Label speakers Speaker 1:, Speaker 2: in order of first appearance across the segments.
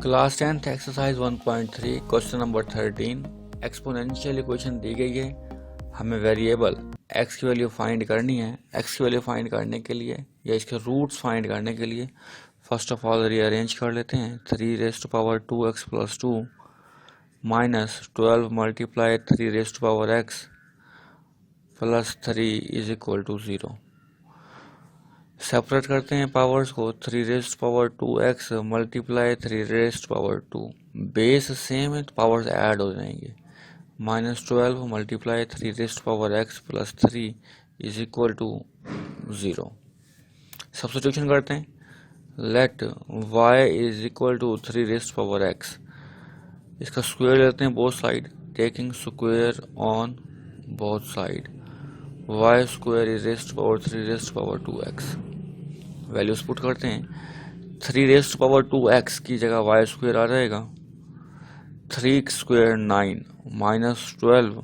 Speaker 1: Class 10th exercise 1.3 question number 13 exponential equation दी गई है। हमें वेरिएबल x की वैल्यू फाइंड करनी है। x की वैल्यू फाइंड करने के लिए या इसके रूट्स फाइंड करने के लिए फर्स्ट ऑफ ऑल रीअरेंज कर लेते हैं। 3 raise to power 2x plus 2 minus 12 multiply 3 raise to power x plus 3 is equal to 0। Separate करते हैं पावर्स को। 3 raise power 2x multiply 3 raise power 2, base same है तो पावर्स ऐड हो जाएंगे। Minus 12 multiply 3 raise power x plus 3 is equal to 0। Substitution करते हैं। Let y is equal to 3 raise power x, इसका स्क्वायर लेते हैं both side, taking square on both side. y square is rays power 3 raise power 2x। Values put करते हैं। 3 raise power 2x की जगह Y square आ जाएगा। 3 square 9 minus 12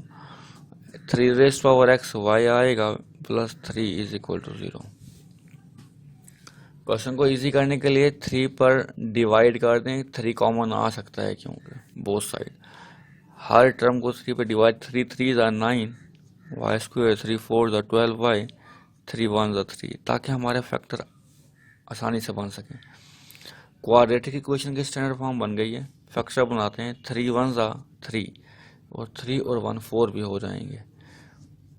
Speaker 1: 3 raise power x y आएगा plus 3 is equal to 0। Question को easy करने के लिए 3 पर डिवाइड कर दें। 3 कॉमन आ सकता है क्योंकि बोथ साइड, हर टर्म को 3 पर डिवाइड। 3 3 9 वाई स्क्वायर, 3 4 12y, 3 1 3, ताकि हमारे फैक्टर आसानी से बन सके। क्वाड्रेटिक इक्वेशन की स्टैंडर्ड फॉर्म बन गई है। फैक्टर बनाते हैं। 3 1 3 और 3 और 1 4 भी हो जाएंगे।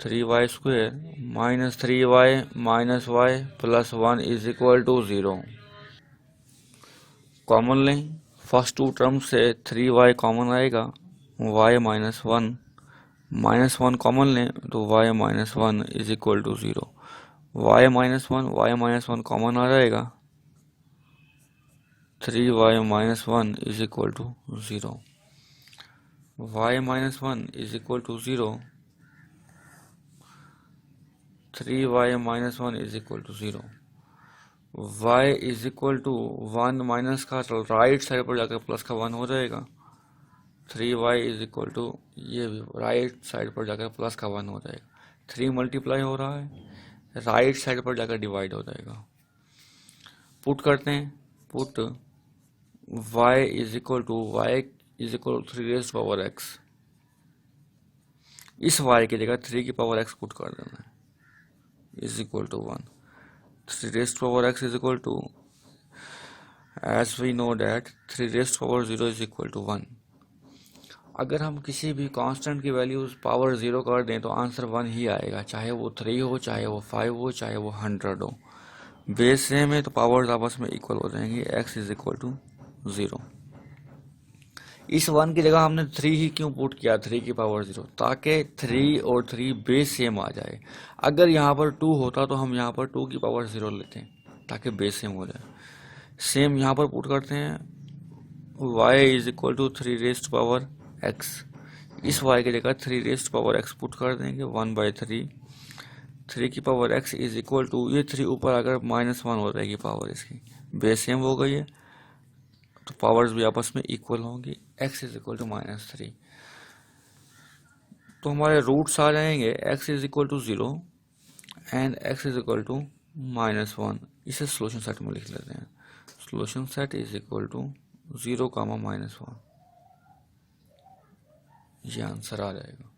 Speaker 1: 3y square minus 3y minus y plus 1 is equal to 0। Common लें। फर्स्ट टू टर्म से 3y कॉमन आएगा, y माइनस 1 कॉमन लें तो y minus 1 is equal to 0। y minus 1 common आ जाएगा, 3y minus 1 is equal to 0। y minus 1 is equal to 0, 3y minus 1 is equal to 0। y is equal to 1 minus का right side पर जाकर plus का 1 हो जाएगा। 3y is equal to, ये भी राइट साइड पर जाकर प्लस का 1 हो जाएगा। 3 मल्टीप्लाई हो रहा है, राइट साइड पर जाकर डिवाइड हो जाएगा। पुट करते हैं। Put y is equal to 3 raise power x। इस y की जगह 3 की पावर x पुट कर देना है, is equal to 1। 3 raise power x is equal to, as we know that 3 raise power 0 is equal to 1। अगर हम किसी भी कांस्टेंट की वैल्यू पावर 0 कर दें तो आंसर 1 ही आएगा, चाहे वो 3 हो, चाहे वो 5 हो, चाहे वो 100 हो। बेस सेम है तो पावर्स आपस में इक्वल हो जाएंगे। x is equal to 0। इस 1 की जगह हमने 3 ही क्यों पुट किया, 3 की पावर 0, ताकि 3 और 3 बेस सेम आ जाए। अगर यहाँ पर 2 होता तो हम यहाँ पर 2 की पावर 0 लेते हैं ताकि बेस सेम हो जाए। सेम यहाँ पर पुट करते हैं। y is equal to 3 raise power x। इस y की जगह 3 रेज़ पावर x पुट कर देंगे, 1/3। 3 की power x is equal to, ये 3 ऊपर अगर -1 हो जाएगी पावर, इसकी बेस सेम हो गई है तो पावर्स भी आपस में इक्वल होंगी। x इज इक्वल टू -3, तो हमारे रूट्स आ जाएंगे। x is equal to 0 and x is equal to -1। इसे सोल्यूशन सेट में लिख लेते हैं। Solution set is equal to 0, -1, ये आंसर आ जाएगा।